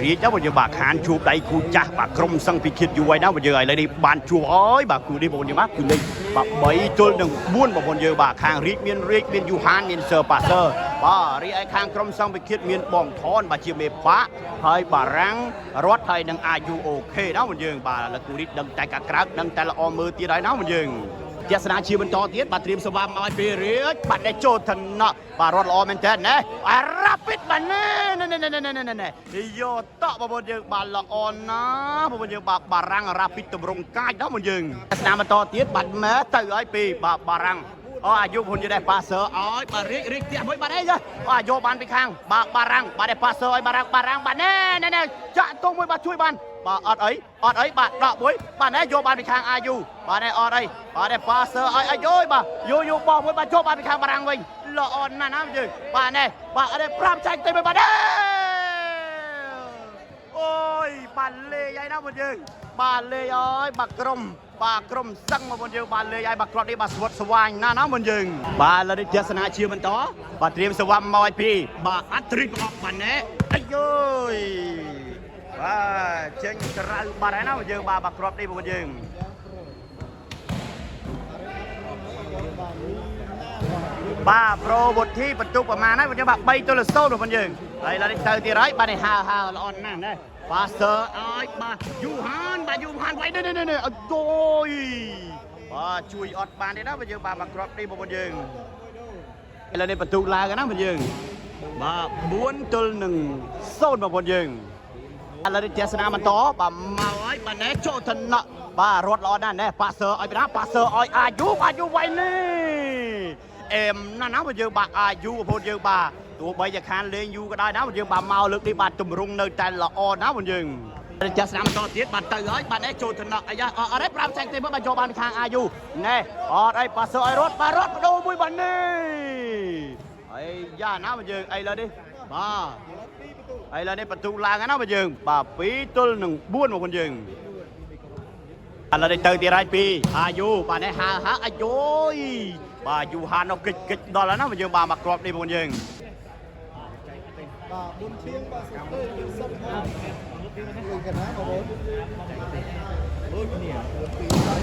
รีเจ้าวันยังบากหานชูบใดกูจ้าบากกรมสังพิคิดอยู่ไว้นะวันยังอะไรนี่บานชูอ้อยบากกูได้บนยังมากกูเลยบากใบจนหนึ่งบ้วนบากบนยังบากคางรีเมียนยูฮานเมียนเซอร์ปาเซอร์บ้ารีไอคางกรมสังพิคิดเมียนบ่องทอนบาเชียเมฟ้าไทยบารังรถไทยดังอายุโอเคนะวันยังบาละกูริดดังใจกระกรักดังแต่ละอมือตีไรนะวันยังเจษนาชีวันต่อเทียนบาเตรียมสวามมาไปเรียกบัดได้โจทย์นะบารอดล้อมันเต้นนะอารับปิดบันนี่โยต่อบนยังบาละออนนะบนยังบารังรับปิดตบรงกายนะมันยังเจษนามาต่อเทียนบัดแม้ตื่นไอปีบารังอายุคนจะได้ปาเซอร์บาริกเตี้ยไม่บาได้จ้ะโยบานไปข้างบารังบาได้ปาเซอร์บารังบาแน่จะต้องไม่บาช่วยบานบาอดเอ้ยบาดอกบุ้ยบาแน่โยบานไปข้างอายุบาแน่อดเอ้ยบาได้ปาเซอร์โยบาโยบอกบุ้ยบาโยบานไปข้างบารังวิ่งละอ่อนนะมันยังบาแน่บาได้พร้อมใจเต็มไปบาแน่โอ้ยบาเลยยัยนะมันยังบาเลยย้อยบากรมสั่งมาบนยังบาเลยย้ายบากรอดได้บาสวดสว่างนะมันยังบาละได้เจษนาเชื่อมันต่อบาเตรียมสวามมาไว้พี่บาอัตริกออกบาแน่โย้ยบ้าเชิงกระบาร์นะมันยังบากรอบได้มันยังบ้าโปรบทที่ประตูประมาณนั้นมันจะแบบใบตัวละโซ่หรือมันยังไอ้เราได้เจอที่ไรบ้าในฮาละอ่อนนั่นเลยบาเซอร์บายูฮานไว้เนี่ยโอ้ยบาช่วยอดบานได้นะมันยังบากรอบได้มันยังไอ้เราได้ประตูลากันนะมันยังบาบ้วนตัวหนึ่งโซ่มันยังเราได้เจษนามันต่อบามาไว้บาเนโจทนะบารถล้อนั่นแน่ปาเซอร์ไปนะปาเซอร์อายุไว้นี่นั่นนะมันยังบาอายุพอยังบาตัวใบจะคานเลี้ยงยูก็ได้นะมันยังบาเมาลึกที่บาตุ่มรุงเนยแต่ละอนะมันยังเราจะสนามต่อเทียบบัตรเตยบาเนโจทนะอะไรปรามแสงเต็มเมื่อบรรจบานทางอายุแน่ไอ้ปาเซอร์รถดูบุยบันนี่ไอ้ย่านะมันยังไอ้เลยดิบาไอ้เราได้ประตูลางนะมันยังบาปีตัวหนึ่งบ้วนมันยังเราได้เติมตีไรปีอายุบาได้หาอายุบาอยู่หาเรากิดดอลแล้วนะมันยังบามากรอบดีมันยังบุญเชียงบาสุเตอร์เป็นสัตว์ห้าลุยกันนะบอล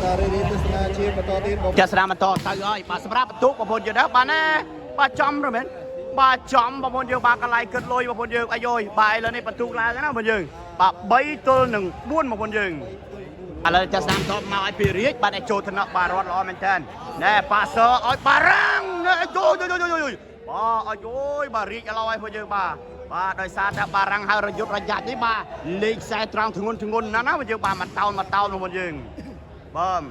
การเรียนศาสนาเชียงมาต่อที่จะสนามมาต่อเตยบาสำหรับประตูบอลอยู่นะบาแน่บาจอมหรือเหม็นบาจอมบอลเยอะบากระไรเกิดลอยบอลเยอะอายุบาเลยในประตูลางนะมันยังบาใบตัวหนึ่งบ้วนบอลยังอะไรจะสนามต่อมาไอพีเรียกบาได้โจทนะบารอดล้อมันแทนแน่ปาเซอร์บารังโยบาอายุบาริกอะไรไว้พอเยอะบาโดยสารบารังหาระยุระยะนี่บาเล็กใส่ตรังถึงงนนะพอเยอะบามันเตามันยิงเบิ่ม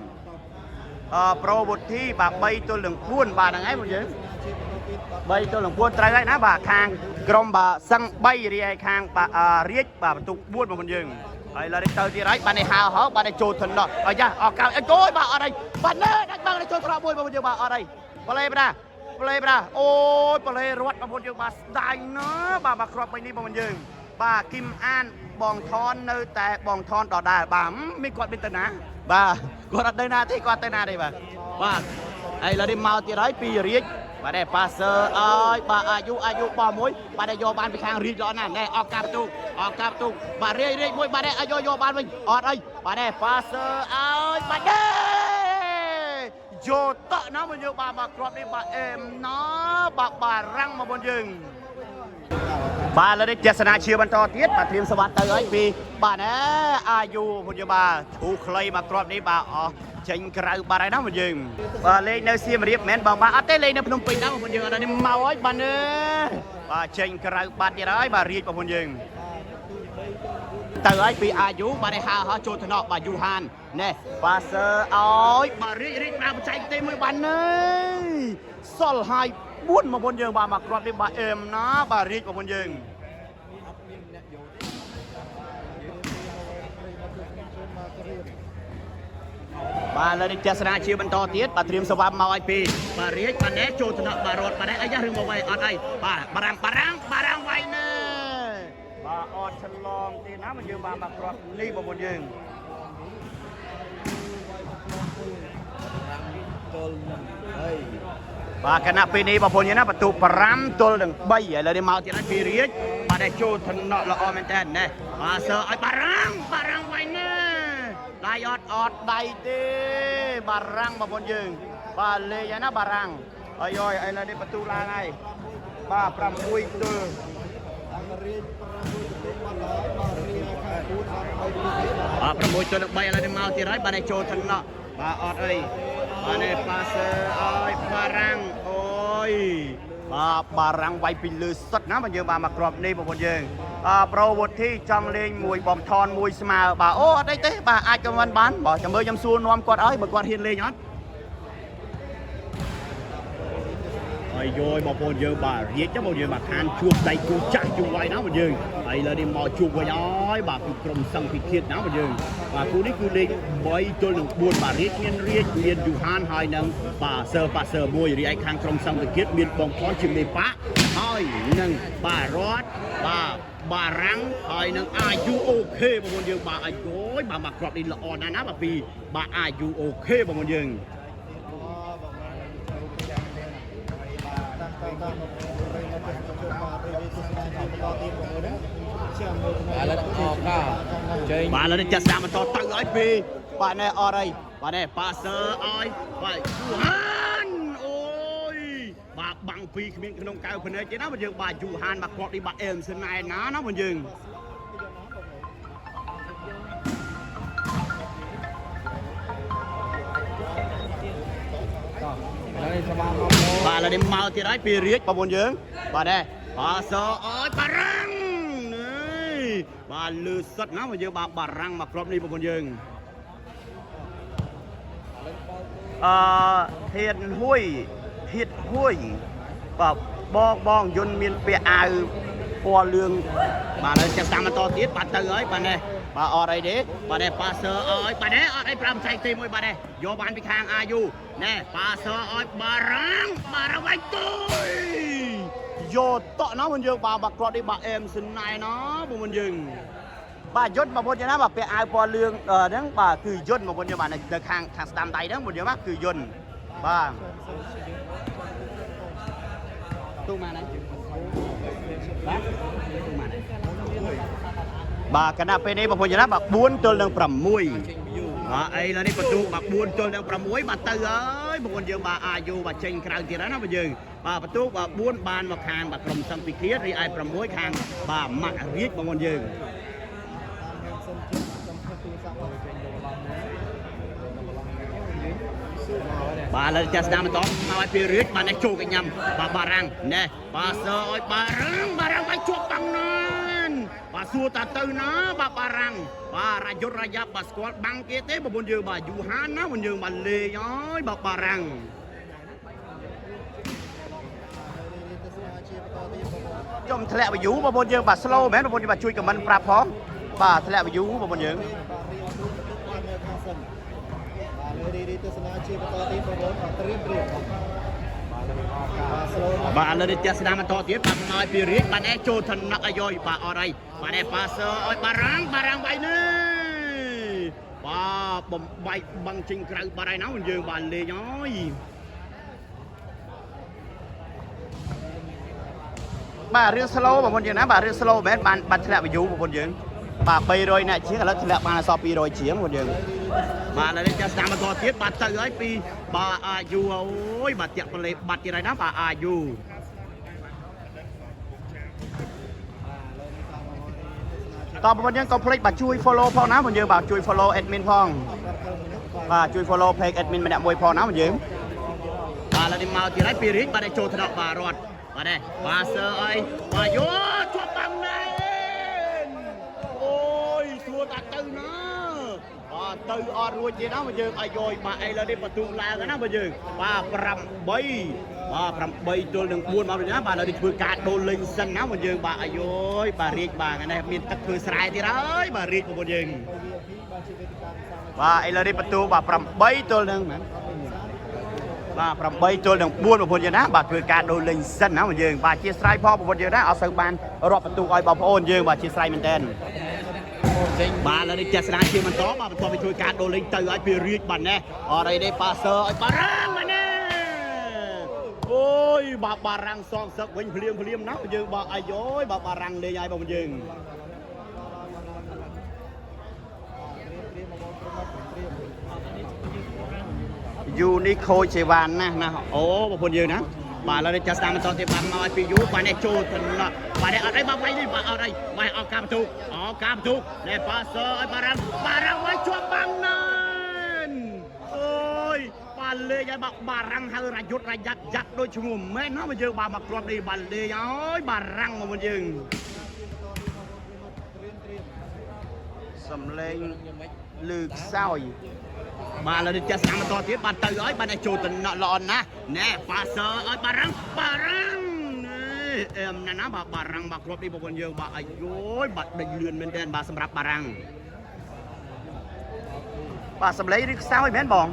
โปรบทที่บาใบตัวเหลืองพ้วนบาดังไงมันยิงใบตัวเหลืองพ้วนไตรไรนะบาคางกรมบาสังใบเรียคางบาเรียกบาประตูบ้วนมันยิงไอ้เราได้เจอที่ไรบาในหาเขาบาในโจทย์นะไอ้ย่าออกกาวไอ้โจ้บาอะไรบาเน่ดักบาในโจทย์ระบวยมันยิงบาอะไรบาเลยปะโอ้ยปเลยรวดมาบนยิงบาได้เนาะบาครอบไปนี่มันยิงบากิมอันบองทอนเนอแต่บองทอนต่อได้บาไม่กอดเป็นตนะบากอดได้นาที่กอดได้นาได้บาไอ้เราได้เมาที่ไรปีเรียกบาได้ปาเซอร์บาอายุบอมวยบาได้โยบานไปข้างรีดล้อนั่นแน่ออกกาบตุกบาเรียมวยบาได้อายุโยบานไปอดบาได้ปาเซอร์บาได้โยตะนะมันเยอะบากรอบนี้บานะบารังมาบนยิงบาเราได้เจษนาเชียร์บรรทอเทียบมาเตรียมสวัสดิ์เตยปีบาเน่อายุพยาบาถูกใครมากรอบนี้บาเชิงกระบาอะไรนะมันยิงบาเลยเนเซียมเรียบแมนบางบาเต้เลยเนพนมปิงนะมันยิงอะไรนี่มาไว้บาเน่บาเชิงกระบาที่ไรบาเรียบมันยิงเตยปีอายุบาในหาโจทนอบายูฮานเน่บาเซอร์บารีมาใจเต็มมือบาเน่สอลไฮบุญมาบนยิงบามากรอบนี้บานะบารีมาบนยิงบาเลยเจษนาเชียร์บรรทอเทียบเตรียมสวามมาไอปีบาเรียกบาเน่โจทนะบารอดบาเน่อายะรึงมาไว้อะไรบารังไว้เน่บาอดฉลองตีน้ำมันยืมบามากรอบนี่บนยิงบาคณะปีนี้บาพลยนะประตูปรำตัวหนึ่งใบใหญ่เลยเมาที่นั่นปีเรียกบ បាទដែលចូលថ្នាក់ល្អមែនតើណែបាទសើឲ្យបារាំងវៃណែដៃអត់ដៃទេបារាំងបងប្អូនយើងបាទលេងហើយណាបារាំងអើយឥឡូវនេះបន្ទូឡើងហើយបាទ6ទល់ រៀន6ទៅ3មករៀនខាងគូតាម3 6ទល់3ឥឡូវនេះមកទៀតហើយបាទចូលថ្នាក់បាទអត់អីបាទនេះប៉ាសើឲ្យបារាំងអូយបាទបារាំងវាយពីលើសុតណាបងយើងបាទមកក្របនេះបងប្អូនយើងប្រូវុធីចង់លេងមួយបំថនមួយស្មើបាទអូអត់អីទេបាទអាចក៏មិនបានបាទចាំមើលខ្ញុំសួរនាំគាត់ឲ្យបើគាត់ហ៊ានលេងអត់ហើយយយបងប្អូនយើងបាទរៀបចាំបងយើងបាទខានជួបដៃគូចាស់ជួបໄວណាបងយើងហើយលើនេះមកជួបវិញហើយបាទគឺក្រុមសង្ឃពិឃាតណាបងយើងបាទគូនេះគឺលេខ3ទល់នឹង4បាទរៀបមានយូហានហើយនឹងបាទសើមួយរីឯខាងក្រុមសង្ឃពិឃាតមានបងផនជាមេប៉ាហើយនឹងបាទរត់បាទបារាំងហើយនឹងអាយុអូខេបងប្អូនយើងបាទអាយុបាទមកក្របនេះល្អណាស់ណាបាទពីបាទអាយុអូខេបងប្អូនយើងបាទលើនេះចាក់ស្ដាមបន្តទៅឲ្យពីបាទណែអត់អីបាទណែប៉ាសើឲ្យបាទយូហានអូយបាទបាំងពីគ្មានក្នុងកៅភ្នែកទេណាបងយើងបាទយូហានបាទគាត់នេះបាទអេមសិនណែណាណាបងយើងបាទលើនេះមកទៀតហើយពីរាជបងប្អូនយើងបាទណែប៉ាសើឲ្យបារាំងបាទលឺសិតណាមកយើងបាទបារាំងមកក្របនេះបងប្អូនយើងធៀនហួយបាទបងយន្តមានពាក់អាវពណ៌លឿងបាទលើចាក់តាមបន្តទៀតបាទទៅហើយបាទណែបាទអត់អីទេបាទណែប៉ាសើឲ្យបាទណែអត់អី5ចែកទេមួយបាទណែយកបានពីខាងអាយុណែប៉ាសើឲ្យបារាំងវាយទុយយកតក់ណាបងយើងបាទក្របនេះបាទអេមសិនណៃណាបងប្អូនយើងបាទយន្តបងប្អូនយើងណាបាទពាក់អាវពណ៌លឿងហ្នឹងបាទគឺយន្តបងប្អូនយើងបាទនៅខាងស្ដាំដៃហ្នឹងបងប្អូនយើងបាទគឺយន្តបាទទូមកណាបាទទូមកណាបាទគណៈពេលនេះបងប្អូនយើងណាបាទ4ទល់នឹង6បាទអីឡើយនេះបន្ទូបាទ4ទល់នឹង6បាទទៅហើយបងប្អូនយើងបាទអាយុបាទចេញក្រៅទៀតហើយណាបងយើងបាទបន្ទូបាទ4បានមកខាងបាទក្រុមសង្ឃពិឃាតរីឯ6ខាងបាទម៉ាក់រាជបងប្អូនយើងបាទលើចាស់ស្ដាមបន្តមកឲ្យពីរាជបាទនេះចូលកញ្ញាំបាទបារាំងណែបាទសើឲ្យបារាំងវាយជាប់បាំងណានបាទសួរតាទៅណាបាទបារាំងបាទរយុទ្ធរយ៉ាប់បាទស្គាល់បាំងគេទេបងប្អូនយើងបាទយូហានណាបងយើងបាទលេងហើយបាទបារាំងចំធ្លាក់ view បងប្អូនយើងបាទ slow មែនបងប្អូនយើងបាទជួយ comment ប្រាប់ផងបាទធ្លាក់ view បងប្អូនយើងទស្សនាជាបន្តទៀតបងប្អូនត្រៀមបាទលើនេះចាស់ស្ដាមបន្តទៀតបាទឲ្យពីរាជបាទឯងចូលថ្នាក់ឲ្យបាទអត់អីបាទឯងប៉ាសើឲ្យបារាំងវាយនេះបាទបំបែកបាំងចេញក្រៅបាត់ហើយណាបងយើងបាទលេងហើយបាទរឿង slow បងប្អូនយើងណាបាទរឿង slow មែនបានបាត់ធ្លាក់ view បងប្អូនយើងបាទ300អ្នកជាងឥឡូវធ្លាក់បានអសល់200ជាងបងប្អូនយើងបាទឥឡូវនេះចាស់ស្ដាមបន្តទៀតបាទទៅហើយពីបាទអាយុអូយបាទតាក់ប្លេបាត់ទៀតហើយណាបាទអាយុតើបងប្អូនយើងកុំភ្លេចបាទជួយ follow ផងណាបងយើងបាទជួយ follow admin ផងបាទជួយ follow page admin ម្នាក់មួយផងណាបងយើងបាទឥឡូវនេះមកទៀតហើយពីរិចបាទចូលថ្នាក់បាទរត់បាទនេះបាទសើអីបាទយោជាប់បាំងណែអូយសួរតាទៅណាបាទទៅអត់រួចទេណាបងយើងឲ្យយយបាទឥឡូវនេះបន្ទូឡើងណាបងយើងបាទ8បាទ8ទល់នឹង4មកវិញណាបាទឥឡូវនេះធ្វើការដូរលេងសិនណាបងយើងបាទអាយយបាទរាជបាទនេះមានទឹកធ្វើស្រែទៀតហើយបាទរាជបងប្អូនយើងបាទឥឡូវនេះបន្ទូបាទ8ទល់នឹងបាទ8ទល់នឹង4បងប្អូនយើងណាបាទធ្វើការដូរលេងសិនណាបងយើងបាទជាស្រ័យផងបងប្អូនយើងណាអត់សូវបានរាប់បន្ទូឲ្យបងប្អូនយើងបាទជាស្រ័យមែនតើបាទឥឡូវនេះចាស់ស្ដាជាបន្តបាទបន្តទៅធ្វើការដូរលេងទៅឲ្យពីរាជបាទណែអរអីនេះប៉ាសើឲ្យបារាំងបាទណែ ôi bà răng son sựcវិញភ្លាមណាយើងបើអាយយបើរ៉ាំងលេងហើយបងយើងយូនេះខូចសេវានណាអូបងប្អូនយើងណាបាទឥឡូវនេះចាស់តាមបន្តទៀតបានមកឲ្យពីយូបាទនេះចូលទៅបាទនេះអត់អីបាទវាយនេះបាទអត់អីបាទអត់ការបន្ទុកនេះប៉ាសើឲ្យបារាំងវាយជាប់បាំងណានអូយបាទលេងឲ្យបារាំងហៅរយុទ្ធរយ៉ាត់យ៉ាត់ដូចឈ្មោះមែនណាមកយើងបាទមកគ្រាប់នេះបាទលេងឲ្យបារាំងមកមុនយើងសំលេងលឺខ្សោយបាទឥឡូវនេះចាស់តាមបន្តទៀតបាទទៅឲ្យបាទចូលតំណក់ល្អណាស់ណែប៉ាសើឲ្យបារាំងអែមណាបាទបារាំងបាទគ្រាប់នេះបងប្អូនយើងបាទអាយយបាទដេញលឿនមែនទែនបាទសម្រាប់បារាំងបាទសំឡេងឬខ្សោយមែនបង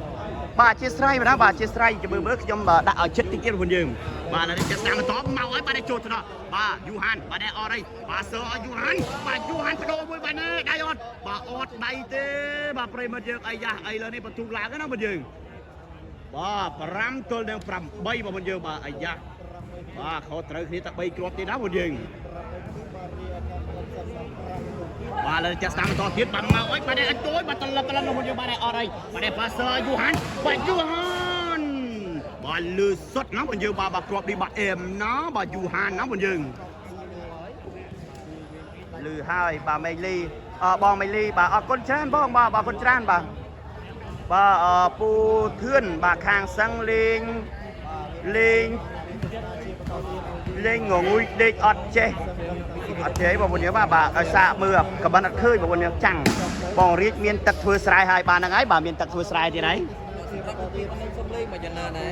បាទអធិស្ឋានបាទបាទអធិស្ឋានចាំមើលខ្ញុំដាក់ឲ្យចិត្តតិចទៀតបងប្អូនយើងបាទឥឡូវនេះចាស់តាមបន្តមកឲ្យបាទចូលតំណក់បាទយូហានបាទអត់អីបាទសើឲ្យយូហានបដូរមួយបាទនេះដៃអត់បាទអត់ដៃទេបាទប្រិមិត្តយើងអីយ៉ាស់អីលើនេះបន្ទុកឡើងណាបងយើងបាទ5ទល់នឹង8បងប្អូនយើងបាទអាយ៉ាបាទខុសត្រូវគ្នាតែ3គ្រាប់ទៀតណាបងយើងបាទលើចាស់តាមបន្តទៀតបាទមកអុយបាទនេះអត់ជួយបាទត្រឡប់បងប្អូនយើងបាទអត់អីបាទនេះប៉ាសើយូហានបាទលឺសុតណាបងយើងបាទគ្រាប់នេះបាទអែមណាបាទយូហានណាបងយើងលឺហើយបាទមេលីបងមេលីបាទអរគុណច្រើនបងបាទអរគុណច្រើនបាទពូធឿនបាទខាងសឹងលេងងងុយដេកអត់ចេះបងប្អូនយើងបាទឲ្យសាកមើលក៏មិនអត់ឃើញបងប្អូនយើងចាំងបងរាជមានទឹកធ្វើស្រែហើយបានហ្នឹងហើយបាទមានទឹកធ្វើស្រែទៀតហើយសម្រាប់ទីនេះសុំលេងមកយ៉ាងណាដែរ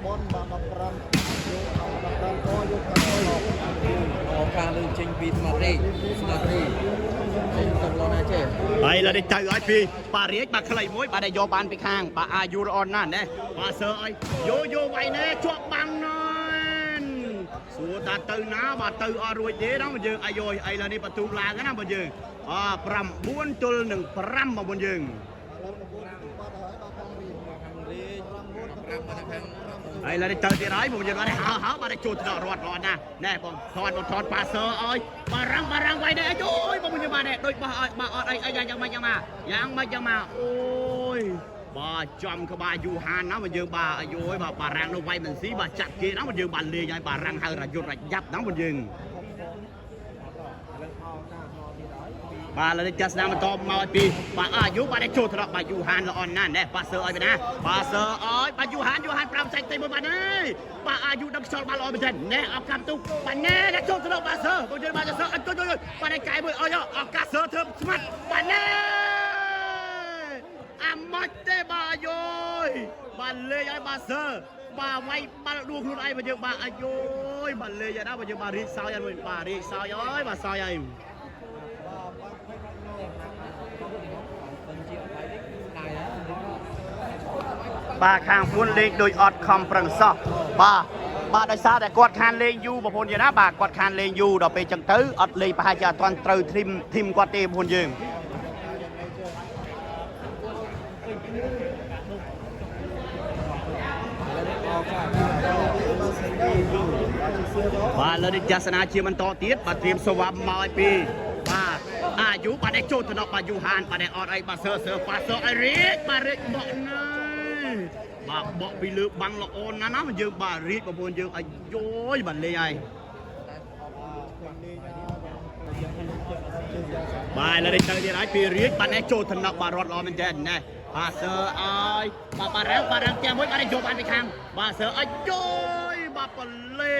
អូនបាទមក5អរការលើចេញពីស្មារតីចេញទៅឡណាចេះហើយឡើយទៅឲ្យពីបាទរាជបាទខ្លីមួយបាទយកបានពីខាងបាទអាយុរអនណាណែបាទសើឲ្យយោវាយណែជាប់បាំងណានសួរតាទៅណាបាទទៅអត់រួចទេណាបងយើងអាយយអីឡើយនេះបន្ទុកឡើងណាបងយើង9ទល់នឹង5បងប្អូនយើងហើយឡើយទៅទៀតហើយបងយើងបាទហៅបាទចូលទៅរត់ណាណែបងថតប៉ាសើឲ្យបារាំងវាយដែរអើយបងយើងបាទដូចបោះឲ្យបាទអត់អីយ៉ាងម៉េចមកអូយបាទចំក្បាលយូហានណាបងយើងបាទអាយយបាទបារាំងនោះវាយមិនស៊ីបាទចាក់គេណាបងយើងបាទលេងឲ្យបារាំងហៅរយុទ្ធរយ៉ាប់ណាបងយើងបាទលើចាស់ស្ដាមបន្តមកពីបាទអាយុបាទចូលត្រកបាទយូហានល្អណាស់ណែប៉ាសើឲ្យណាប៉ាសើឲ្យបាទយូហាន5សាច់ទីមួយបាទនេះបាទអាយុដឹកខ្យល់បាទល្អមែនទេណែអបកាំទុកបាទណែចូលត្រកប៉ាសើបងយើងបាទសើអត់ជួយបាទឯកាយមួយឲ្យអបកាសើធ្វើស្មាត់បាទណែអាម៉ាច់ទេបាទអាយុបាទលេងឲ្យបាទសើបាទវាយបាល់ដួលខ្លួនឯងបាទយើងបាទអាយុបាទលេងឲ្យណាបាទយើងបាទរីកសោយឲ្យមួយបាទរីកសោយឲ្យបាទសោយឲ្យបាទខាង4លេងដោយអត់ខំប្រឹងសោះបាទដោយសារតែគាត់ខានលេងយូបងប្អូនយើងណាបាទគាត់ខានលេងយូដល់ពេលចឹងទៅអត់លេងប្រហែលជាអត់ទាន់ត្រូវធីមគាត់ទេបងប្អូនយើងបាទលើនេះចាសនាជាបន្តទៀតបាទត្រៀមស្វាប់មកឲ្យពីបាទអាយុបាទចូលទៅដល់បាទយូហានបាទអត់អីបាទសើប៉ាសើឲ្យរៀកបកណាបាទបកពីលើបាំងល្អណាស់ណាយើងបាទរៀកបងប្អូនយើងឲ្យយយបាទលេងហើយបាទលើនេះទៅទៀតហើយពីរៀកបាទចូលទៅដល់បាទរត់ល្អមែនទេណែបាទសើឲ្យបាទបារាំងત્યાંមួយបាទយកបានពីខាងបាទសើឲ្យយយបាទបលេ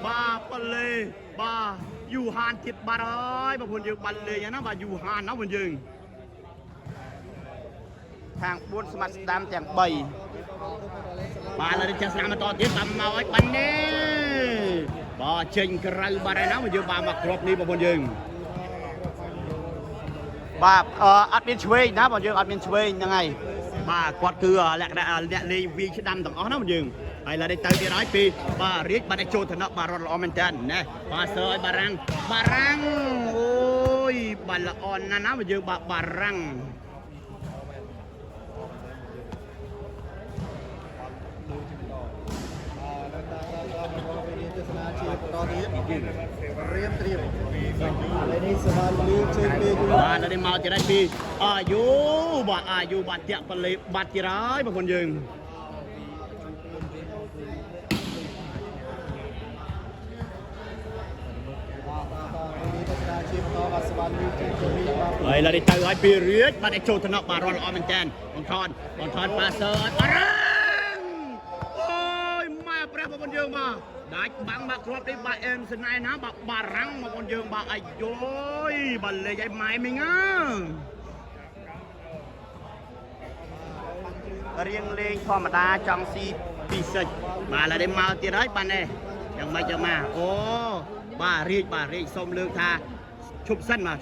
បាទយូហានទៀតបាទហើយបងប្អូនយើងបានលេងណាបាទយូហានណាបងប្អូនយើងខាង4ស្មាត់ស្ដាំទាំង3បាទលើចាស់ស្ដាំបន្តទៀតតាមមកឲ្យបាននេះបាទចេញក្រៅបាទហើយណាបងយើងបាទមកគ្រាប់នេះបងប្អូនយើងបាទអត់មានឆ្វេងណាបងយើងអត់មានឆ្វេងហ្នឹងហើយបាទគាត់គឺលក្ខណៈអ្នកលេងវាយឆ្ដាំទាំងអស់ណាបងយើងហើយឡើយទៅទៀតហើយពីបាទរៀបបាទចូលឋានៈបាទរត់ល្អមែនតើណាបាទសើឲ្យបារាំងអូយបាទល្អណាស់ណាបងយើងបាទបារាំង នេះរៀមត្រៀមឥឡូវនេះសមាលីជើងពេកបាទឥឡូវនេះមកទៀតហើយពីអាយុបាទអាយុបាទតាក់បលេបាត់ទៀតហើយបងប្អូនយើងហើយឡើយទៅឲ្យពីរៀចបាទចូលថ្នាក់បាទរត់ល្អមែនតើបងថនប៉ាសើឲ្យបារាំងអូយម៉ែព្រះបងប្អូនយើងបាទដាច់បាំងមកគ្រាប់នេះបាទអេមស្នៃណាបាទបារាំងបងប្អូនយើងបាទអាយុយបាទលេខឲ្យម៉ែមីងរៀងលេងធម្មតាចង់ស៊ីពិសេសបាទឥឡូវនេះមកទៀតហើយបាទនេះយ៉ាងម៉េចទៅមកអូបាទរៀកសូមលើកថាឈប់សិនបាទ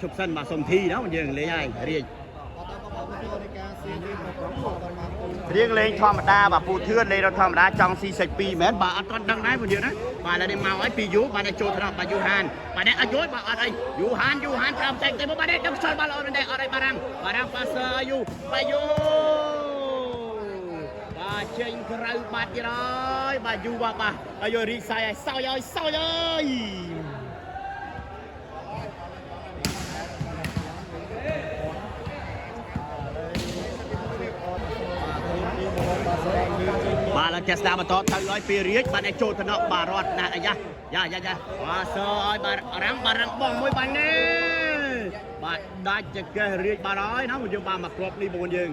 សុំធីណាបងយើងលេងហើយរៀងលេងធម្មតាបាទពូធឿនលេងធម្មតាចង់ស៊ីសាច់2មែនបាទអត់ទាន់ដឹងដែរបងយើងណាបាទឥឡូវនេះមកហើយពីយូបាទចូលថ្នាក់បាទយូហានបាទនេះអត់យល់បាទអត់អីយូហានតាមតែទៅបាទនេះដឹងខ្សលបាទល្អមែនទេអត់អីបារាំងប៉ាសើយូបាទយូបាទចេញក្រៅបាត់ទៀតហើយបាទយូបាទអាយរីសាយឲ្យសោយអើយបាទឡើងចេះស្ដាប់បន្តទៅឲ្យពីរៀចបាទឯចូលថ្នាក់បាទរត់ណាស់អាយ៉ាបាទសើឲ្យបាទរាំងបងមួយបាទនេះបាទដាច់ចកេះរៀចបាទហើយណាយើងបាទមកគ្រាប់នេះបងយើង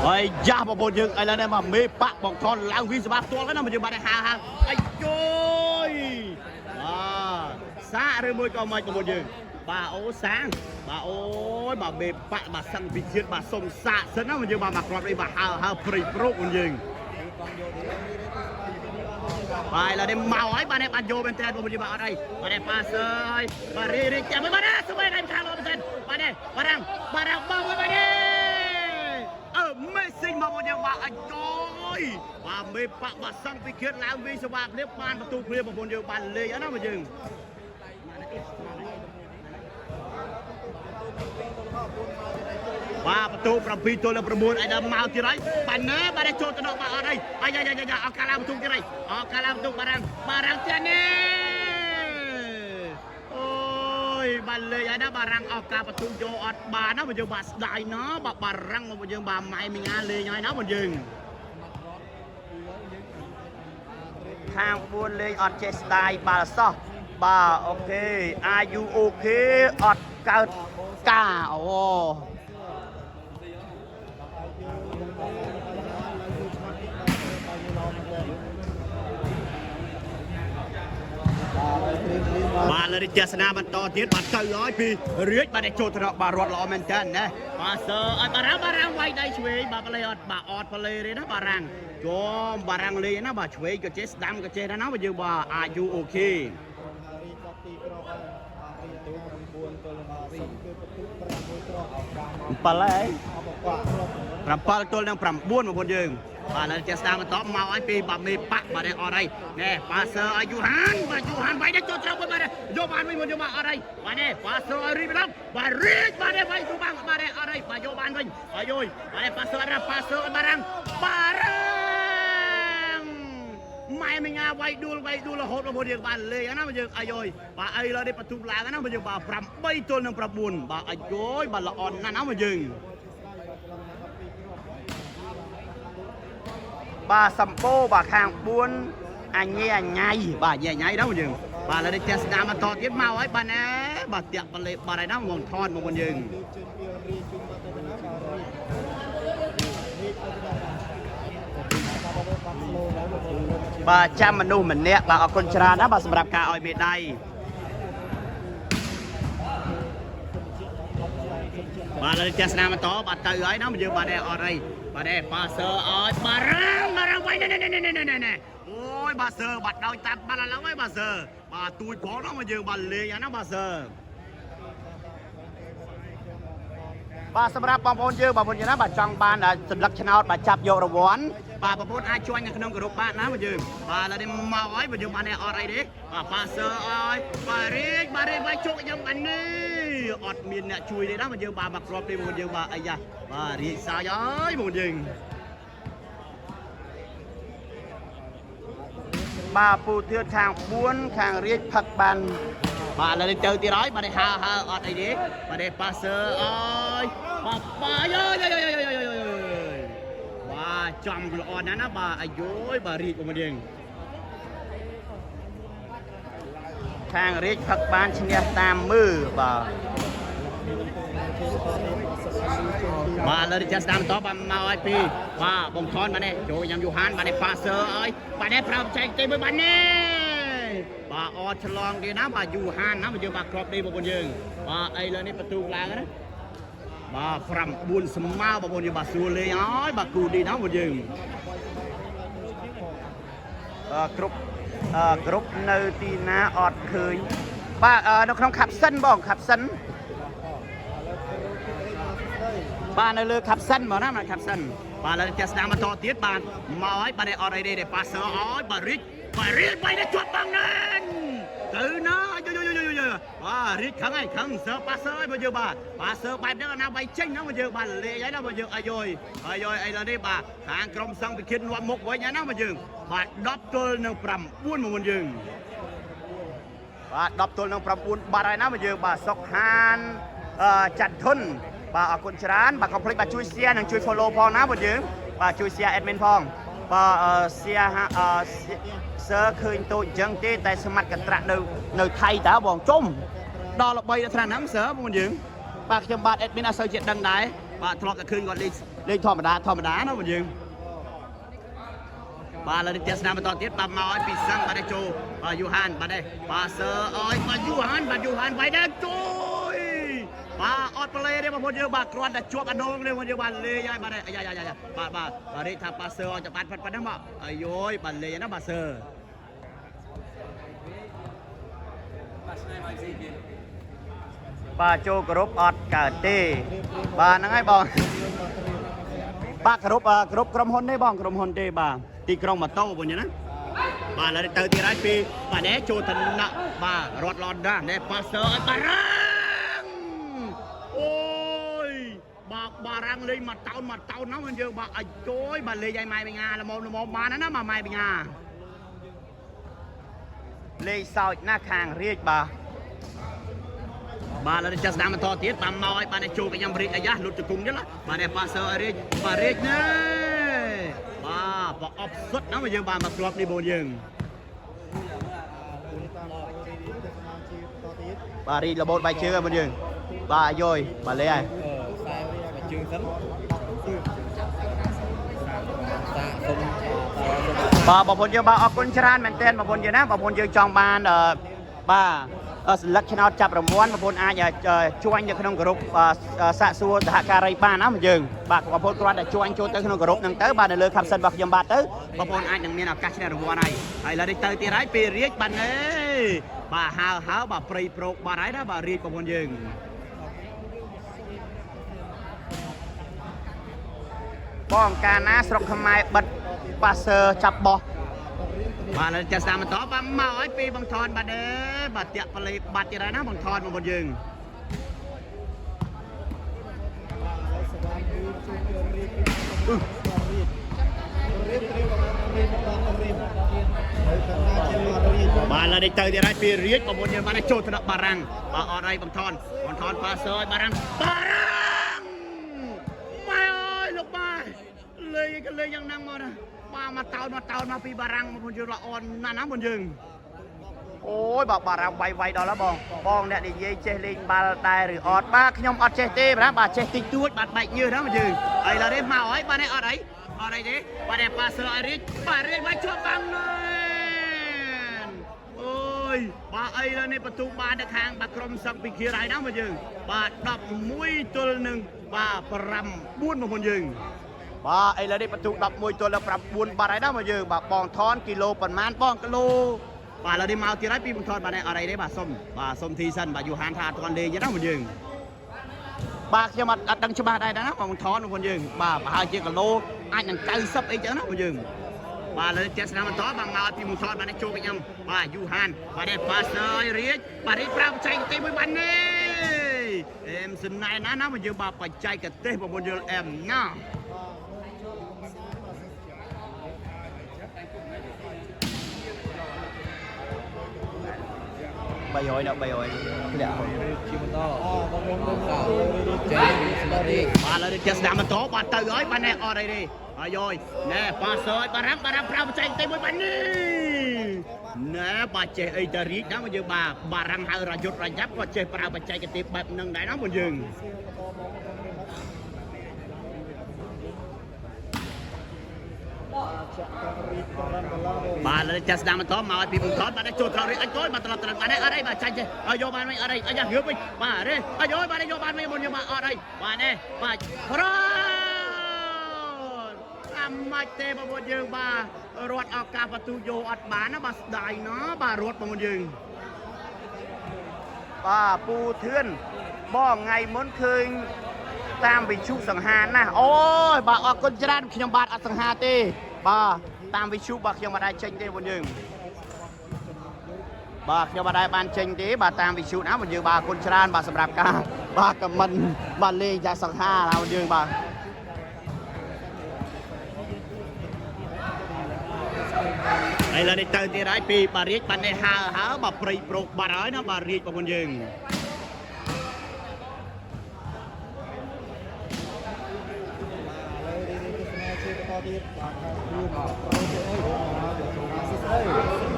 ហើយយ៉ាបងប្អូនយើងឥឡូវនេះមកមេប៉ាក់បងថនឡើងវិសបាផ្ទាល់ណាមកយើងបាទហៅអាយយសាឬមួយក៏មិនបងប្អូនយើងបាទអូសាងបាទអូយបាទមេប៉ាក់បាទសង្ឃវិជាតិបាទសុំសាកសិនណាមកយើងបាទមកគ្រាប់នេះបាទហៅព្រៃប្រុកបងយើងបាទឥឡូវនេះមកហើយបាទនេះបានយកមែនតើបងប្អូនយើងបាទអត់អីបាទនេះប៉ាសើយបាទរីចាំមើលបាទណាស្បែកដៃខាងលោកមែនតើបាទនេះបារាំងបងមួយបាទនេះAmazing មកបងយើងបាទអញយយបាទមេប៉ាក់បាទសង្ឃវិជាតិឡើងវិញសវ៉ាភ្លាមបានបន្ទូភ្លាមបងប្អូនយើងបានលេងណាបងយើងបាទបន្ទូ7-9ឲ្យដល់មកទៀតហើយបាទណែបាទចូលទៅដល់បាទអត់ហើយអាយ៉ាអកាឡាបន្ទូទៀតហើយអកាឡាបន្ទូបារាំងទៀតនេះបាទលេងហើយណាបារាំងអស់ការបន្ទូយកអត់បានណាបងយើងបាទស្ដាយណាបាទបារាំងបងយើងបាទម៉ៃមីងាលេងហើយណាបងយើងខាង4លេងអត់ចេះស្ដាយបាទសោះបាទអូខេ Are you okay អត់កើតការអូបាទលើទស្សនាបន្តទៀតបាទទៅហើយពីរៀចបាទចូលថ្នាក់បាទរត់ល្អមែនតើណាបាទសើឲ្យបារាំងវាយដៃឆ្វេងបាទប្លេអត់បាទអត់ប្លេទេណាបារាំងចូលបារាំងលេងណាបាទឆ្វេងក៏ចេះស្ដាំក៏ចេះដែរណាបើយើងបាទអាចយូអូខេ7ហើយ7ទល់នឹង9បងប្អូនយើងបាទលើចេះស្ដាំបន្តមកឲ្យពីបាទមេប៉ាក់បាទអត់ហើយណែប៉ាសើឲ្យយូហានវាយដល់ចូលត្រូវបាទយកបានវិញមកយកមកអត់ហើយបាទនេះប៉ាសើឲ្យរីម្ដងបាទរីកបាទវាយទូបាំងបាទអត់ហើយបាទយកបានវិញអាយយបាទប៉ាសើឲ្យបារាំងម៉ែមីងាវាយដួលរហូតបងប្អូនយើងបានលេងណាបងយើងអាយយបាទអីឡើយនេះបន្ទុកឡើងណាបងយើងបាទ8ទល់នឹង9បាទអាយយបាទល្អណាស់ណាបងយើងបាទសម្បូរបាទខាង4អញញ៉ៃបាទញ៉ៃដល់យើងបាទឥឡូវនេះផ្ទះស្ដាមបន្តទៀតមកហើយបាទណាបាទតាក់បលេបាទហើយណាមកថនមកយើងបាទចាំមនុស្សម្នាក់បាទអរគុណច្រើនណាបាទសម្រាប់ការឲ្យមេដៃបាទឥឡូវផ្ទះស្ដាមបន្តបាទទៅហើយណាមកយើងបាទអត់អីបាទប៉ាសើឲ្យបារាំងវាយណែអូយបាទសើបាត់ដោយតាមបាត់ឡើងហើយបាទសើបាទទួយផងណាមកយើងបាទលេងណាបាទសើ បាទសម្រាប់បងប្អូនយើងបងប្អូនយើងណាបាទចង់បានសម្លឹកឆ្នោតបាទចាប់យករង្វាន់បាទបងប្អូនអាចជួយនៅក្នុងក្រុមបាទណាបងយើងបាទឥឡូវនេះមកហើយបងយើងបានអត់អីទេបាទប៉ាសឺអើយបាទរៀងបាយជោគខ្ញុំបាននេះអត់មានអ្នកជួយទេណាបងយើងបាទមកគ្រាប់ទេបងប្អូនយើងបាទអីយ៉ាបាទរៀងសាយអើយបងប្អូនយើងបាទពូទឿនខាង4ខាងរាជផឹកបានបាទឥឡូវនេះទៅទៀតហើយបាទហើអត់អីទេបាទប៉ាសឺអើយបាទបាយអើយបាទចំល្អណាស់ណាបាទអាយយបាទរាជបងប្អូនយើងខាងរាជផឹកបានឈ្នះតាមមើលបាទបាទឥឡូវនេះចាស់ស្ដាំតបបាទមកឲ្យពីបាទបងថនបាទនេះចូលញ៉ាំយូហានបាទនេះប៉ាសឺអើយបាទនេះប្រើបច្ចេកទេសមួយបាទនេះបាទអត់ឆ្លងគេណាបាទយូហានណាមកយើងបាទគ្រាប់នេះបងប្អូនយើងបាទឥឡូវនេះបន្ទូឡើងណាបាទ9ស្មើបងប្អូនយើងបាទស្រួលលេងហើយបាទគូនេះណាបងប្អូនយើងគ្រប់នៅទីណាអត់ឃើញបាទនៅក្នុងខាប់សិនបងខាប់សិនបាទនៅលើខាប់សិនបងណាមកខាប់សិនបាទឥឡូវចាស់ស្ដាំបន្តទៀតបាទមកហើយបាទអត់អីទេប៉ាសឺអើយបាទរីកបាទជាប់បាំងណាស់ទៅណាបាទរីកខឹងហើយខឹងសើប៉ាសឺឲ្យមកយើងបាទប៉ាសឺបែបហ្នឹងណាវាយចេញណាមកយើងបាទលេងហើយណាមកយើងអាយយអីឡើយនេះបាទខាងក្រុមសង្ឃវិគិតងាប់មុខវិញណាមកយើងបាទ10ទល់នឹង9មកយើងបាទ10ទល់នឹង9បាត់ហើយណាមកយើងបាទសុកហានចាត់ធុនបាទអរគុណច្រើនបាទកុំភ្លេចបាទជួយ share និងជួយ follow ផងណាបងយើងបាទជួយ share admin ផងបាទ share សើឃើញតូចអញ្ចឹងទេតែស្មាត់កន្ត្រាក់នៅថៃតើបងជុំដល់ល្បីដល់ថ្នាក់ហ្នឹងសើបងយើងបាទខ្ញុំបាទ admin អត់សូវជាដឹងដែរបាទធ្លាប់តែឃើញគាត់លេងធម្មតាណាបងយើងបាទឥឡូវនេះទៀតស្ដាប់បន្តទៀតបាទមកឲ្យពីសឹងបាទចូលយូហានបាទបាទសើអើយបាទយូហានវាយដែរជួយបាទអត់ប្លេទេបងប្អូនយើងបាទគ្រាន់តែជាប់អាដងទេបងប្អូនយើងបាទលេងហើយបាទយ៉ាបាទរីកថាប៉ាសឺអត់ច្បាស់ប៉ុណ្ណឹងបាទអាយយបាទលេងណាបាទសឺបាទចូលគ្រប់អត់កើតទេបាទហ្នឹងហើយបងបាទគ្រប់ក្រុមហ៊ុនទេបងក្រុមហ៊ុនទេបាទទីក្រុងម៉ូតូបងណាបាទឥឡូវទៅទៀតហើយពីបាទនេះចូលទៅណាបាទរត់ឡនដានេះប៉ាសឺឲ្យបារាំងអូយបាទបារាំងលេងមកតោនណាមិនយើងបាទឲ្យជួយបាទលេងឲ្យម៉ែបញ្ញាល្មមបានណាម៉ែបញ្ញាលេងសោចណាខាងរាជបាទបាទឥឡូវចាស់ស្ដាំបន្តទៀតបាទមកឲ្យបាទចូលកញ្ញារាជអាយ៉ាលុតជង្គង់ទៀតបាទប៉ាសឺរាជបាទរាជណែបាទប្រអប់សុទ្ធណាមកយើងបាទមកគ្រាប់នេះបងយើងបាទរីករបូតបាយជើងបងយើងបាទអាយយបាទលេហើយបាយជើងសិនបាទបងប្អូនយើងបាទអរគុណច្រើនមែនទែនបងប្អូនយើងណាបងប្អូនយើងចង់បានបាទសិលឹកឆ្នោតចាប់រង្វាន់បងប្អូនអាចជួយនៅក្នុងក្រុមសាកសួរសហការីបានណាបងយើងបាទបងប្អូនគ្រាន់តែជួយចូលទៅក្នុងក្រុមហ្នឹងទៅបាទនៅលើខាប់សិនរបស់ខ្ញុំបាទទៅបងប្អូនអាចនឹងមានឱកាសឈ្នះរង្វាន់ហើយឥឡូវនេះទៅទៀតហើយពេលរាជបាទនេះបាទហើបាទព្រៃប្រោកបាទហើយណាបាទរាជបងប្អូនយើងបងកាលណាស្រុកខ្មែរបិទប៉ាសឺចាប់បោះបាទឥឡូវចាស់ស្ដាំបន្តបាទមកឲ្យពីបងថនបាទបាទតាក់ប្លេបាត់ទៀតហើយណាបងថនបងប្អូនយើងបាទឥឡូវនេះទៅទៀតហើយពីរាជបងប្អូនយើងបានចូលទៅដល់បារាំងបាទអត់អីបងថនប៉ាសឺឲ្យបារាំងម៉ែអើយលោកបាទលេងយ៉ាងហ្នឹងមកណាបាទមកតោនមកពីបារាំងបងប្អូនយើងល្អណាស់ណាបងប្អូនយើងអូយបាទបារាំងវាយដល់ហើយបងអ្នកនិយាយចេះលេងបាល់ដែរឬអត់បាទខ្ញុំអត់ចេះទេបាទចេះតិចតួចបាទបែកញើសណាបងយើងហើយឥឡូវនេះមកហើយបាទនេះអត់អីទេបាទប៉ាសឺឲ្យរាជបាទរាជវាយជាប់បាំងណាអូយបាទឥឡូវនេះបន្ទូបានទៅខាងបាទក្រុមសឹកពីគៀរហើយណាបងយើងបាទ11ទល់នឹងបាទ9បងប្អូនយើងបាទឥឡូវនេះបន្ទុក11ទល់នឹង9បាត់ហើយណាមកយើងបាទបងថនគីឡូប៉ុន្មានបងគីឡូបាទឥឡូវនេះមកទៀតហើយពីបងថនបាទអត់អីទេបាទសុំធីសិនបាទយូហានថាអត់ទាន់លេងទេណាមកយើង bà khi mà đăng cho bà đây đó bằng thon một con dương bà hai chiếc lô anh đang cay sắp ấy chứ nó con dương bà lên chết sao mà tó bằng ngào thì một thon bà đang trôi với nhau bà Yuhan bà đẹp bà sơi riết bà đi prao chạy cái với bạn đi em xin này nó mà dương bà phải chạy cái tê một con dương em nhá bay rồi đâu bay rồi lẹ bà lên chết sao mà tó bà từ ấy bà nè ở đây đi rồi nè bà sơi bà rắm prao chạy cái với bạn đi nè bà chơi ấy ta riết đó mà dương bà răng hai ra rút ra giáp và chơi prao bà chạy cái tiếp bẹp nâng đáy nó một dương bà lên chân đamมันต่อมาพี่มึงทอดมาได้โจทย์เลยไอ้โจ้ยมาตลอดมาได้อะไรมาใช่ใช่เอาโยบานไม่อะไรไอ้ยังเหือบไปมาเร่เอาโยบานได้โยบานไม่บนโยบานอะไรมาเนี่ยมาพร้อมทำมาเตะบนยืนมารถออกกาประตูโยอัดบานนะบาสได้เนาะบารถบนยืนป้าปูเทือนบ้องไงเหมือนคืนตามไปชุกสังหารนะโอ้ยบ่าออกคนจราขยมบาดอสังหารตีบ่าตามไปชุกบ่าขยมบาได้เชงตีบนยืนบ่าขยมบาได้บานเชงตีบ่าตามไปชุกนะบนยืนบ่าคนจราบ่าสำหรับการบ่ากับมันบ่าเลี้ยจากสังหารเราบนยืนบ่าไอ้เราได้เติมที่ไรปีบ่าเรียกบ่าในหาบ่าปรีโปรกบ่าร้อยนะบ่าเรียกบนยืน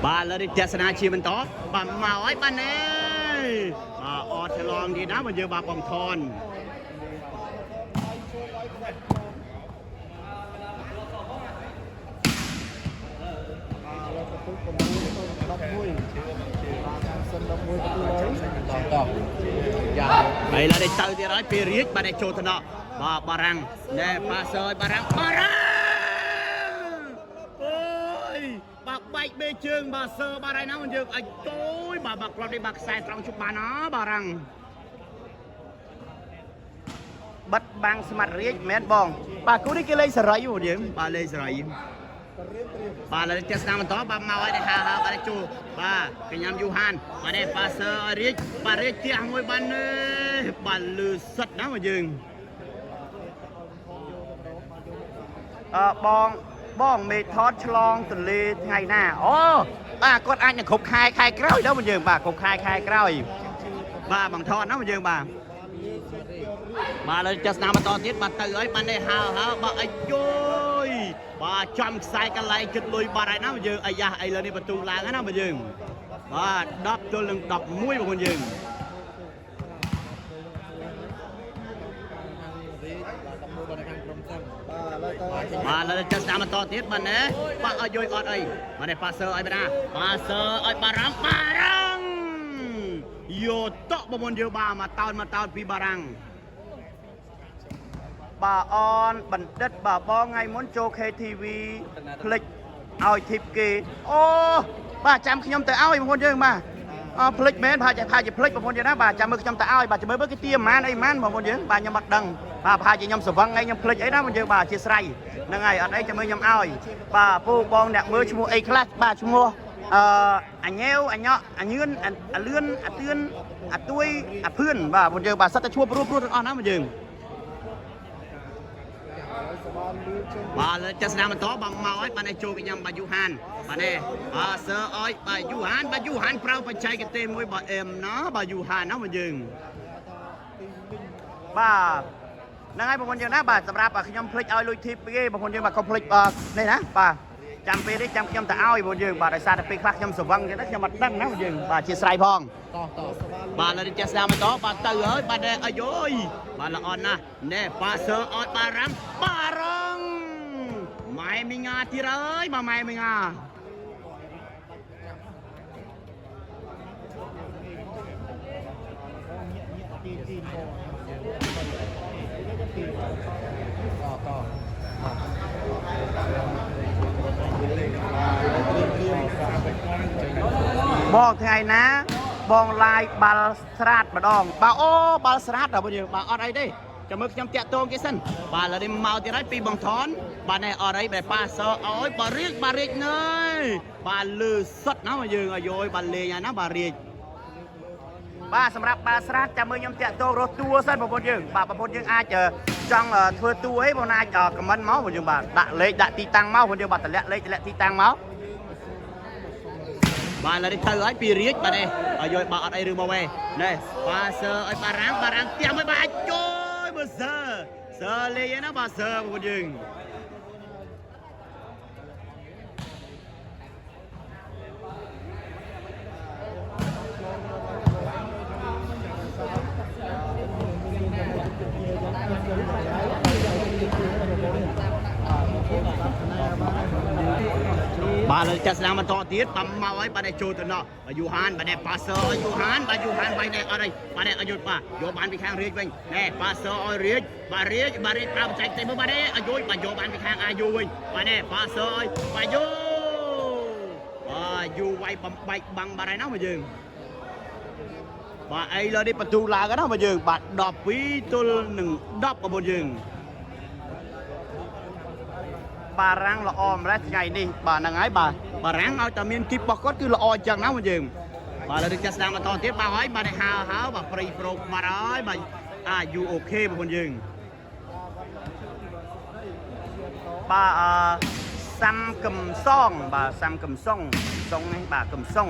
bà là đi chơi sân chi mình tốt bà màu ấy bà nè bà ọt thì lòng đi đó mà giờ bà bằng thon đây là đi chơi thì nói pì riết bà này trộn thật đó bà răng nè bà sơi bà răng bà bay bê chương bà sơ bà đây nó mình được tối bà bạc lọt đi bạc sai trong chụp bà nó bà rằng bắt băng smart riết mét bong bà cứ đi cái lấy sợiอยู่điểm bà lấy sợi bà là chết sao mà tó bà mau ấy để hà bà đây chu bà cái nhâm Yuhan bà đây bà sơ riết bà riết chia ngôi bà lư sật đó mà dừng bongบ้องเมทอดฉลองตุลีไงหน้าโอ้บ้ากดอันอย่างขบคายคายกล้อยแล้วมันยืนบ้าขบคายคายกล้อยบ้าบังทอดนะมันยืนบ้าเลยจะนำมาตอนทิศมาเตยมันได้หาบ้าไอ้ย้อยบ้าจอมใส่กันไหลจุดลุยบ้าอะไรนะมันยืนไอ้ยาไอ้เลยนี่ประตูลางนะมันยืนบ้าดับตัวลึงดับมุ้ยมันยืนbà là chân sao mà to tiết mình đấy bà ở dưới ở đây mà này bà sơ ai bên à bà sơ ai bà răng yo to bà môn điều bà mà tao vì bà răng bà on bẩn đất bà bo ngay muốn cho KTV click ao thịt kì ô bà chăm khi nhom tới ao môn điều mà click mấy bà chạy click bà môn điều đó bà chăm mới trong tới ao bà chỉ mới với cái tiêm man đây man bà môn điều bà nhom mặt đằng bàพาจะยำสว่างไงยำพลิกไอ้นั่นมันเยอะบ่าเชี่ยไรนั่งไงอันนี้จะมือยำอ้อยบ่าปูบองเนี่ยมือชั่วโมงไอ้คลาสบ่าชั่วโมงอันเงี้ยวอันเนาะอันยืนอันเลื่อนอันเตือนอันตุ้ยอันเพื่อนบ่ามันเยอะบ่าสัตว์ชั่วรูปอ่อนนะมันเยอะบ่าเลยจะแสดงมันต่อบังเมาไอ้ปานไอ้โจกับยำบ่าYuhanบ่าเนี่ยบ่าเสืออ้อยบ่าYuhanเปล่าไปใช้กันเต็มไว้บ่าเอ็มเนาะบ่าYuhanนะมันเยอะบ่านั่งไงบางคนยังนะบ่าสำหรับขยมพลิกเอาลุยทิพย์ไปบางคนยังบ่าเขาพลิกนี่นะบ่าจำไปได้จำขยมแต่เอาบางคนยังบ่าได้ซาแต่ไปคลักขยมสว่างยังได้ขยมมัดดังนะบางคนยังบ่าเชียร์ไซพองบ่าเราได้เจสนามาต่อบ่าเตยบ่าเดอโยยบ่าละอ่อนนะเน่บ่าเสืออ่อนบ่ารังไม่มีงาที่เลยบ่าไม่มีงาบอกไงนะบองลายบาลสลัดมาดองบ่าโอ้บาลสลัดเราไปอยู่บ่าอะไรดิ ចាំមើលខ្ញុំតាក់ទងគេសិនបាទឥឡូវនេះមកទៀតហើយពីបងថនបាទនេះអរអីបែប៉ាសអើយបាទរៀកណើបាទលឺសុតណាមកយើងអាយយបាទលេងហើយណាបាទរៀកបាទសម្រាប់បាទស្រាតចាំមើលខ្ញុំតាក់ទងរស់តួសិនបងប្អូនយើងបាទបងប្អូនយើងអាចចង់ធ្វើតួអីបងអាចខមមិនមកបងយើងបាទដាក់លេខដាក់ទីតាំងមកបងយើងបាទតម្លាក់លេខតម្លាក់ទីតាំងមកបាទឥឡូវនេះទៅហើយពីរៀកបាទនេះឲ្យយកបាទអត់អីឬមកវិញនេះបាទសើឲ្យបារាំងទៀមឲ្យបាទជួយមើលសើលេងណាបាទសើបងប្អូនយើងបាទលើចាក់ស្ដាំបន្តទៀតបំមកហើយបាទចូលទៅណោះយូហានបាទប៉ាសយូហានបាទវាយនេះអត់អីបាទអយុធបាទយកបានពីខាងរាជវិញណែប៉ាសឲ្យរាជបាទរាជប្រើបច្ចេកទេសមើលបាទអយុធបាទយកបានពីខាងអាយុវិញបាទណែប៉ាសឲ្យបាទយូវាយបំបែកបាំងបាទហើយណាមកយើងបាទអីលើនេះបន្ទូឡើងណាមកយើងបាទ12ទល់នឹង10បងប្អូនយើងបារាំងល្អម្លេះថ្ងៃនេះបាទហ្នឹងហើយបាទបារាំងឲ្យតែមានគីបរបស់គាត់គឺល្អអញ្ចឹងណាបងយើងបាទលើចាក់ស្ដាំបន្តទៀតបាទហើយបាទហៅបាទព្រៃប្រូកបាទហើយបាទyou okay បងប្អូនយើងបាទសាំកំសងបាទសាំកំសងនេះបាទកំសង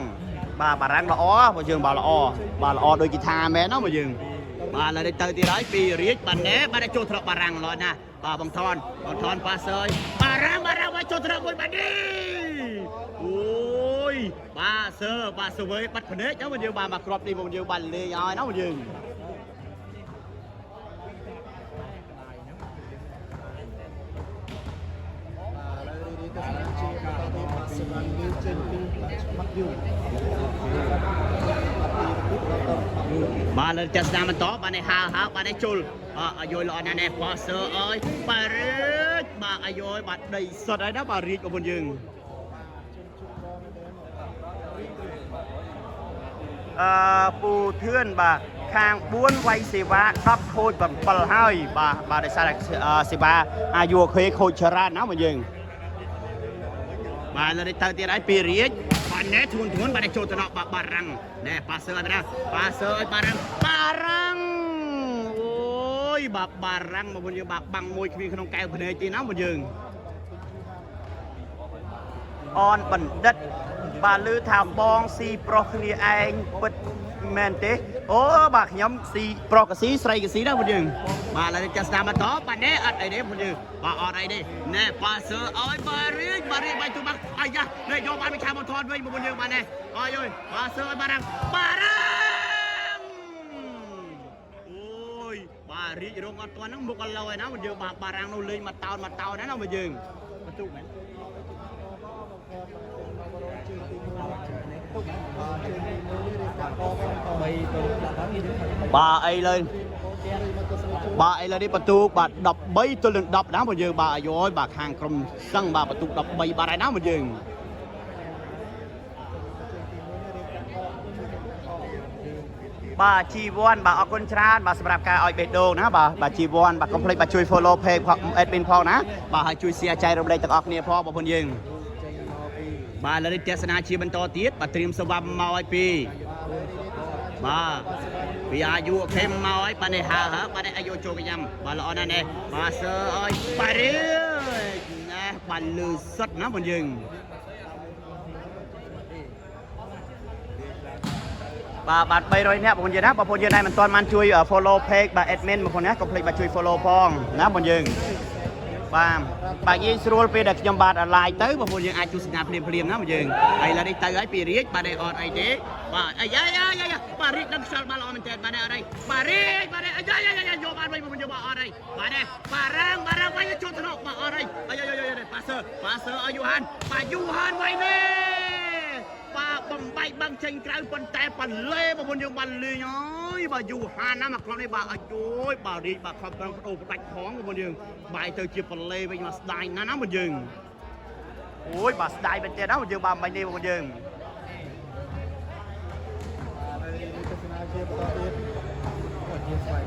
បាទបារាំងល្អបងយើងបាទល្អដូចគេថាមែនណាបងយើងបាទឥឡូវទៅទៀតហើយពីរាជបាទណែបាទចូលត្រកបារាំងល្អណាស់បាទបងថនប៉ាសើយបារាំងមកចូលត្រកមួយបាទនេះអូយបាទសើវើបាត់ភ្នែកណាបងយើងបាទមកគ្រាប់នេះបងយើងបាទលេងឲ្យណាបងយើងបាទលើចាក់ស្ដាំបន្តបាទនេះហៅបាទនេះជុលអាយុល្អណាស់នេះប៉ាសើអើយបាទរៀចបាទអាយុបាទដីសុតហើយណាបាទរៀចបងប្អូនយើងពូធឿនបាទខាង4វាយសេវា10ខូច7ហើយបាទដោយសារសេវាអាយុខេខូចច្រើនណាបងយើងបាទលើនេះទៅទៀតហើយពីរៀចបាទណែធ្ងន់បាទចូលទៅណោះបារាំងណែប៉ាសើអត់ណាប៉ាសើឲ្យបារាំងអូយបាទបារាំងបងប្អូនយើងបាទបាំងមួយគ្មានក្នុងកែវភ្នែកទេណាបងយើងអនបណ្ឌិតបាទលឺថាបងស៊ីប្រុសគ្នាឯងពិតមែនទេអូបាទខ្ញុំស៊ីប្រុសក៏ស៊ីស្រីក៏ស៊ីដែរបងយើងបាទឥឡូវចាក់ស្ដាំបន្តបាទណែអត់អីទេបងយើងបាទអត់អីទេណែប៉ាសើឲ្យបាទរៀងបាយទូបាក់អាយ៉ាណែយកបានពីខាងមកថតវិញបងយើងបាទណែអើយប៉ាសើឲ្យបារាំងអូយបាទរីករងអត់ទាន់ហ្នឹងមុខអត់ឡូវឯណាបងយើងបាទបារាំងនោះលេងមកតោនណាណាបងយើងបន្ទុកមែនបាទអីលើនេះបន្ទូបាទ13ទល់នឹង10ណាបងយើងបាទអាយុបាទខាងក្រុមសឹងបាទបន្ទូ13បាទហើយណាបងយើងបាទជីវ័នបាទអរគុណច្រើនបាទសម្រាប់ការឲ្យបេះដូងណាបាទជីវ័នបាទកុំភ្លេចបាទជួយ follow page admin ផងណាបាទហើយជួយ share ចែករំលែកទាំងអស់គ្នាផងបងប្អូនយើងបាទឥឡូវនេះទស្សនាជាបន្តទៀតបាទត្រៀមសវ័មមកឲ្យពីបាទពីអាយុខេមមកឲ្យបាទនេះហៅបាទនេះអាយុចូលកញ្ញាំបាទល្អណាស់នេះបាទសើឲ្យបាទរៀងណាបាទលឺសុតណាបងយើងបាទ300នាក់បងប្អូនយើងណាបងប្អូនយើងដែលមិនទាន់បានជួយ follow page បាទ admin បងប្អូនណាកុំភ្លេចបាទជួយ follow ផងណាបងយើងបាទងាយស្រួលពេលដែលខ្ញុំបាទ live ទៅបងប្អូនយើងអាចទស្សនាភ្លាមណាបងយើងហើយឥឡូវនេះទៅហើយពីរាជបាទអត់អីទេបាទអាយ៉ាបាទរាជដឹងខ្យល់បាទល្អមែនតើបាទអត់អីបាទរាជបាទអាយ៉ាយកបានវិញបងប្អូនយើងបាទអត់អីបាទនេះបារាំងវិញចូលទៅបាទអត់អីអាយ៉ាប៉ាសើឲ្យយូហានបាទយូហានវិញនេះបាទបំបែកបាំងចេញក្រៅប៉ុន្តែប៉ាលេបងប្អូនយើងបានលេងហើយបាទយូហានណាមកក្រុមនេះបាទអាយុបាទរាជបាទខំប្រឹងបដូរផ្ដាច់ផងបងប្អូនយើងបាយទៅជាប៉ាលេវិញមកស្ដាយណាបងយើងអូយបាទស្ដាយមែនទេណាបងយើងបាទបាញ់នេះបងប្អូនយើង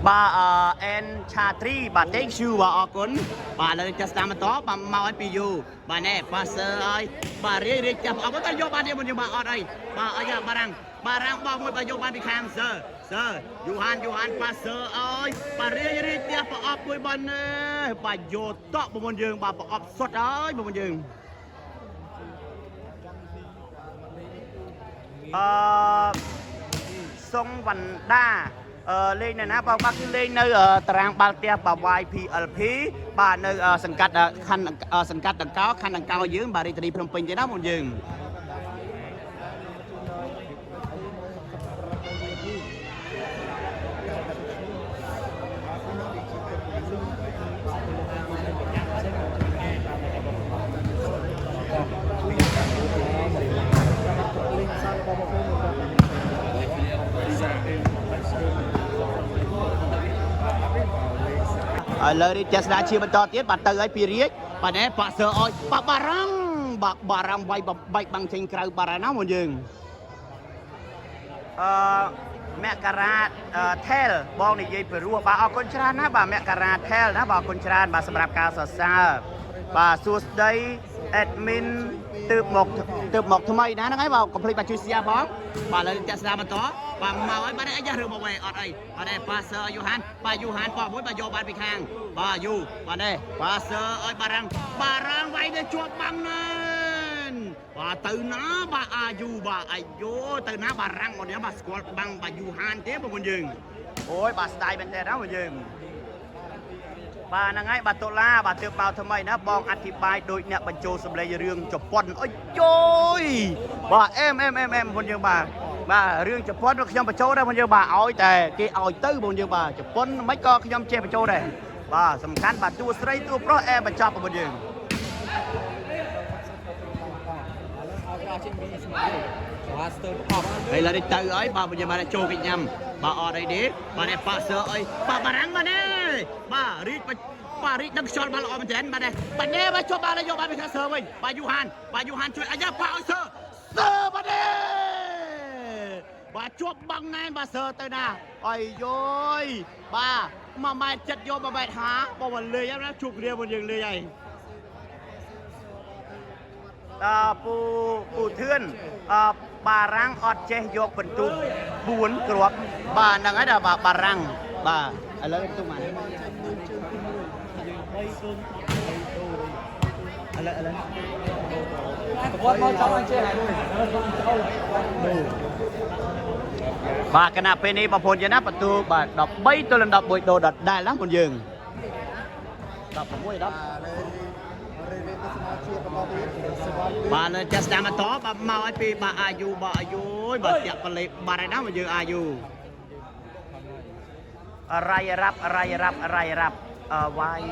bà en cha tri bà thank you bà ở cún bà là just làm to bà mau anh piu bà nè bà sơ ơi bà riết chập ở cái vô bà đi một bà ở đây bà ở nhà bà đang bao một bà vô bà bị khang sơ Johan bà sơ ơi bà riết chập ở với bà nè bà vô to một giường bà ở sốt ơi một giường sông Văn Đa lên này na bác lên nơi tràng Baltia bà YPLP bà nơiสังกัดคันสังกัดดังcaoคันดังcao dưới bà đi từ đi Phnom Penh tới đó một giường lời đi chết đã chia bên to tiết bà từ ấy period bà nè bà sợ ơi bà răng bay bằng trên cầu bà ra nó một giường mẹ cà ra theo bong này dây Peru bà ở con tràn á bà mẹ cà ra theo đó bà con tràn bà sầm rạp cao sờ xa bà suốt đây admin từ một thay mày nó ngay vào complete bà chui xe bóng bà lời đi chết đã bên to bà mau ấy bà đây ra đường một về ở đây bà đây bà sơ Johan bà mỗi bà vô bà bị khang bà du bà đây bà sơ ơi bà răng vậy để chuột băng nên bà từ nó bà bà vô từ nó bà răng một đứa bà squat băng bà Johan tiếp một con giường ôi bà style bên đây đó một giường bà năng ấy bà tổ la bà tiêu bao thầm mày nó bong ăn thịt bài đôi nè bà trâu sầm lây riêng chụp pon ôi trời bà em con giường bà riêng chụp pon nó không bà trâu đây con giường bà ôi tè cái ôi tư con giường bà chụp pon mấy con không che bà trâu đây bà sầm khăn bà tua sấy tua pro em bà chọc con giường đây là đi từ ấy bà bây giờ bà đã trâu cái nhầm bà ở đây đi bà này bà sợ ơi bà răng bà nè bà rít đâm shot bà lọ mình chén bà nè bà cho bà này vô bà bị khá sơ mình bà Johanជួយអាយ៉ាbàអើយសើbà nè bà chuột băng này bà sơ tới nè ôi dồi bà mà mày chật vô bà bẹt há bà lười em nó chụp riêng một giường lười nàyปูเทือนบารังอดเจยกเป็นตุ้มบุญกรอบบานังไอ้ดาบารังบาอะไรตุ้มมันอะไรบาขณะเป็นนี้ประพลจะนับประตูบาดอกใบตัวลันดอกบวยโดดได้แล้วคนยืนดอกบวยดอกbà lên just làm mà to bà mau ai pi bà ayu bà tiệp bà lệ bà này đó mà giờ ayu rai rap vai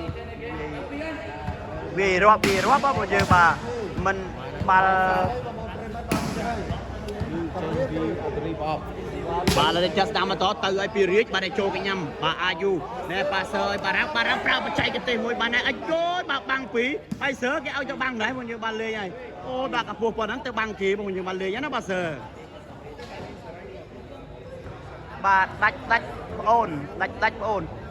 vì rap bà giờ mình bà lên just làm mà to từ ai pi riết bà này trôi cái nhầm bà ayu nè bà sơi bà rap pra bà chạy cái tiền môi bà này anh trôi bà băng phí ai sớ cái ao cho băng đấy một như bà lê này ô bà cả cuộc bọn hắn tới băng kì một như bà lê nhá nó bà sờ bà đạch ôn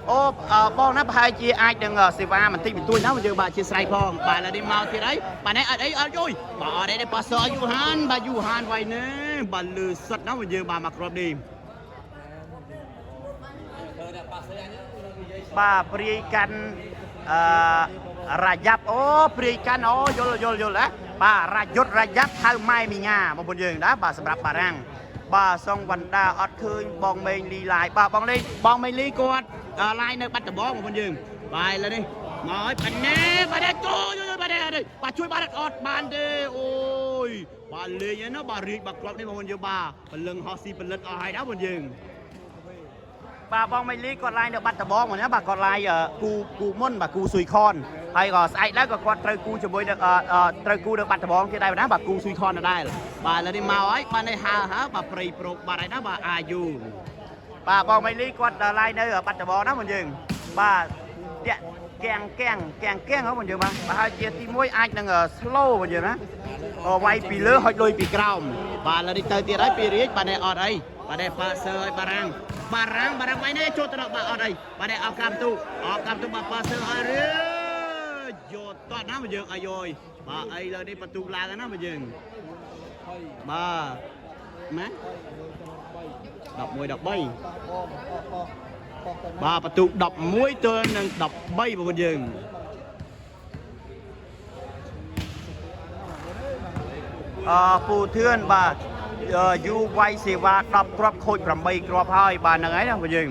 ô bon nó hai chia ai đừng xì va mình thích mình tôi nó mà giờ bà chia sai phong bà là đi mau thì đấy bà này ở đấy ở rồi bà ở đây để bà sờ Johan vậy nè bà lừa sật nó mà giờ bà mặc robe đi bà berikan Rajab berikan yol lah bà Rajab thao mai mi nga một con giường đó bà sầm rạp bà răng bà song Văn Đa ọt khơi bong mình đi lại bà bong mình đi con lại nơi bắt bó một con giường bài lên đi nói bà đây bà chui bà đặt ọt bàn đi ôi bà lê nhá nó bà rịt bà cọp đi một con giường bà lưng họ xì bà lật ở hai đó một giường bà bong mấy lý còn lại được bắt tờ bong mà nhá bà còn lại cù môn bà cù sùi con hay còn sai đó còn con trời cù cho bôi được trời cù được bắt tờ bong trên đây mà bà cù sùi con ở đây bà là đi mau ấy bà này hả bà prey pro bà này đó bà ayu bà bong mấy lý còn lại nơi ở bắt tờ bong đó mình dừng bà keng đó mình dừng bà hai chia tí muối ai đang ở slow mình dừng á quay pì lứa hơi đôi pì cào bà là đi tới tiền đấy pì riết bà này ở đây bà này bà sơi bà răng បារាំងវាយនេះចូលទៅដល់បាទអត់អីបាទអោកាមទូបាទប៉ាសើអរយកតោះណាមកយើងអាយយបាទអីលើនេះបន្ទុកឡើងណាមកយើងបាទម៉ា11 13បាទបន្ទុក11ទល់នឹង13បងប្អូនយើងពូធឿនបាទយូវាយសេវា10គ្រាប់ខូច8គ្រាប់ហើយបាទហ្នឹងហើយណាបងយើង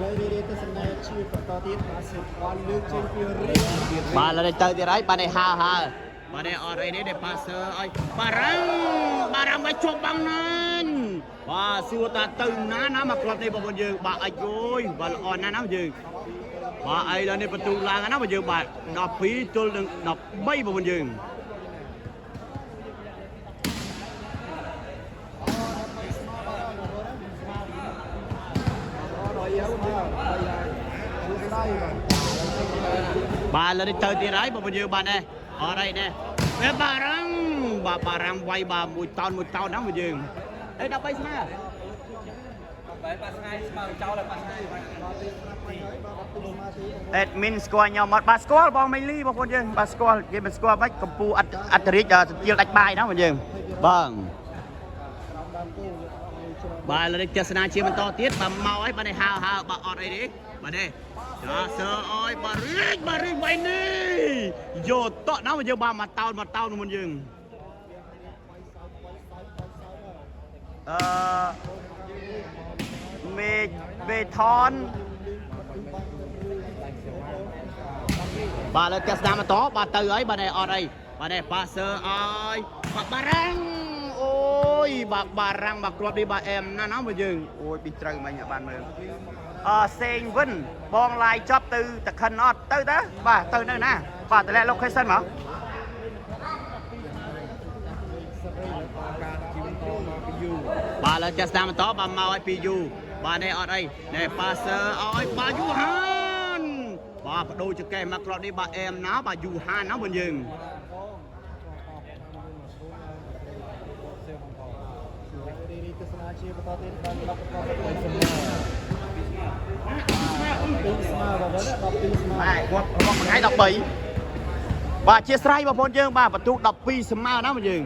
លើនេះទៅសម្ដែងជាបន្តទៀតបាទសិបនលើកចេញពីរៀងបាទលើទៅទៀតហើយបាទនេះហើបាទនេះអត់អីនេះប៉ាសើឲ្យបារាំងមកជាប់បាំងណានបាទសួរតាទៅណាមកគ្រាប់នេះបងប្អូនយើងបាទអញអើយបាទល្អណាស់ណាយើងបាទអីលើនេះបន្ទុកឡើងណាបងយើងបាទ12ទល់នឹង13បងប្អូនយើងបាទលើនេះទៅទៀតហើយបងប្អូនយើងបាទនេះអត់អីនេះវាបារាំងវាយបាទ1តោនណាបងយើងអី13ស្មើបែបបាត់ថ្ងៃស្មើចោលហើយបាត់ថ្ងៃអេដមីនស្គាល់ខ្ញុំអត់បាទស្គាល់បងមីលីបងប្អូនយើងបាទស្គាល់គេមិនស្គាល់មិនកម្ពុជាអត្តរិទ្ធសទាលដាច់បាយណាបងយើងបងបាទលើនេះទស្សនាជាបន្តទៀតបាទមកហើយបាទនេះហើបាទអត់អីទេបាទនេះចាសើអើយបាទរីកវាយនេះយកតោះណាបងយើងបាទមកតោនមុនយើងមេថនបាទលើទស្សនាបន្តបាទទៅហើយបាទនេះអត់អីបាទនេះប៉ាសើអើយបាទបារាំងអូយបាទបារាំងបាទគ្រាប់នេះបាទអែមណាស់បងយើងអូយពីត្រូវមិញបានមើលសេងវិនបងឡាយចប់ទៅតខិនអត់ទៅតើបាទទៅនៅណាបាទតម្លាក់ location មកបាទលើចាស់ស្ដាមបន្តបាទមកឲ្យពីយូបាទនេះអត់អីនេះប៉ាសើឲ្យបាទយូហានបាទបដូរចកេះមកគ្រាប់នេះបាទអែមណាបាទយូហានណាបងយើងទស្សនាជាបន្តទៀតបាន10គ្រាប់12ស្មើបាទ12ស្មើបាទគាត់របស់ថ្ងៃ13បាទជាស្រ័យបងប្អូនយើងបាទបន្ទុក12ស្មើណាបងយើង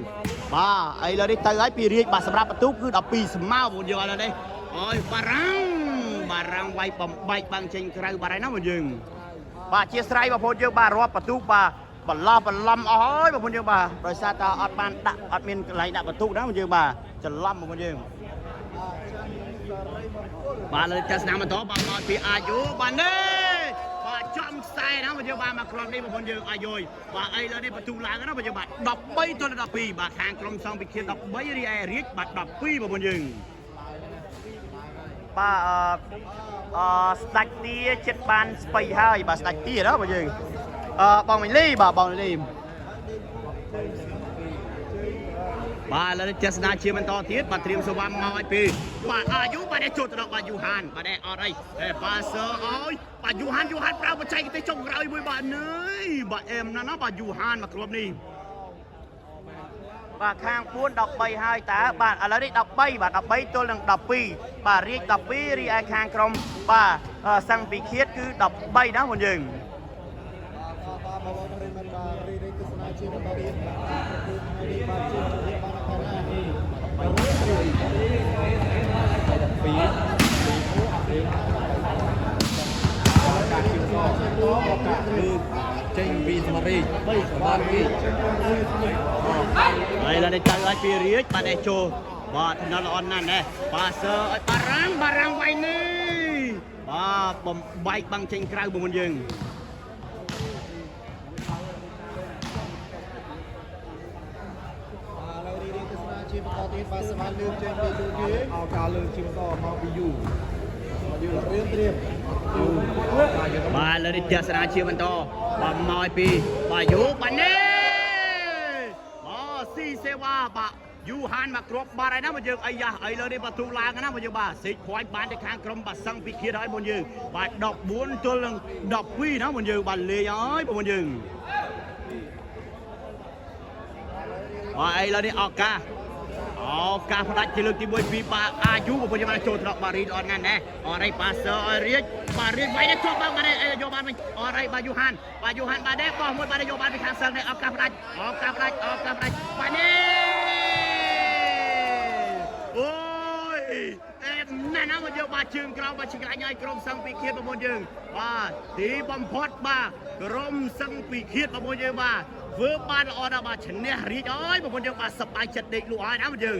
បាទឥឡូវនេះទៅហើយពីរាជបាទសម្រាប់បន្ទុកគឺ12ស្មើបងប្អូនយើងឥឡូវនេះអើយបារាំងវាយបំបែកបាំងចេញក្រៅបាទហើយណាបងយើងបាទជាស្រ័យបងប្អូនយើងបាទរាប់បន្ទុកបាទបន្លំអស់ហើយបងប្អូនយើងបាទដោយសារតែអត់បានដាក់អត់មានកន្លែងដាក់បន្ទុកណាបងយើងបាទច្រឡំបងប្អូនយើងបាទលើទស្សនាបន្តបាទមកពីអាយុបាទនេះបាទចំខ្សែណាបងយើងបាទមកក្រុមនេះបងប្អូនយើងអាយុបាទឥឡូវនេះបន្ទុកឡើងណាបងយើងបាទ13ទល់12បាទខាងក្រុមសងពិឃាត13រីឯរាជបាទ12បងប្អូនយើងបាទស្ដាច់ទាចិត្តបានស្បៃហើយបាទស្ដាច់ទាណាបងយើងបងមីលីបាទបងមីលីបាទលើទស្សនាជាបន្តទៀតបាទត្រៀមសវ៉ាមកឲ្យពីបាទអាយុបាទនេះចូលទៅដល់បាទយូហានបាទនេះអត់អីប៉ាសើអើយបាទយូហានប្រើបច្ចេកទេសចុងក្រោយមួយបាទនេះបាទអែមណាស់បាទយូហានមកគ្រាប់នេះបាទខាង4 13ហើយតើបាទឥឡូវនេះ13បាទ13ទល់នឹង12បាទរាជ12រីឯខាងក្រុមបាទសង្ឃពិឃាតគឺ13ណាបងយើងបងប្អូនមិនបានរីកទស្សនាជាបន្តទៀតបាទជាជំរាបបានខាងណាចេញពីសមរីបាទពីហើយឡើយទៅឲ្យពីរាជបាទនេះចូលបាទថ្នាក់ល្អណាស់ណាប៉ាសើឲ្យបារាំងវាយនេះបាទបំបែកបាំងចេញក្រៅបងប្អូនយើងជាបន្តទៀតបាទសមាលើកចេញពីទូគេអោការលើកជាបន្តមកពីយូត្រៀមបាទលើនេះទស្សនាជាបន្តបាទមកឲ្យពីបាទយូបាទនេះស៊ីសេវ៉ាបាទយូហានមកគ្រាប់បាទហើយណាបងយើងអីយ៉ាឥឡូវនេះបាទទូឡើងណាបងយើងបាទសេកខ្វាច់បានទៅខាងក្រុមបាទសង្ឃពិឃាតហើយបងយើងបាទ14ទល់នឹង12ណាបងយើងបាទលេងហើយបងយើងបាទឥឡូវនេះឱកាស ការផ្ដាច់ជាលើកទី1ពីបាទអាយុបងប្អូនយើងបានចូលត្រកបាទរីអត់ងាន់ដែរអរ៉ៃប៉ាសអររៀចបាទរៀចវាយនេះជាប់បានយកបានវិញអរ៉ៃបាទយូហានបាទនេះបោះមួយបាទយកបានពីខាងសិលនេះអបការផ្ដាច់បាទនេះអូយអេណាស់ណាមកយកបាទជើងក្រោមបាទឆ្ងាញ់ឲ្យក្រុមសឹងពីឃាតបងប្អូនយើងបាទទីបំផុតបាទក្រុមសឹងពីឃាតបងប្អូនយើងបាទធ្វើបានល្អណាស់បាទឈ្នះរៀចអើយបងប្អូនយើងបាទសប្បាយចិត្តដេកលក់ហើយណាបងយើង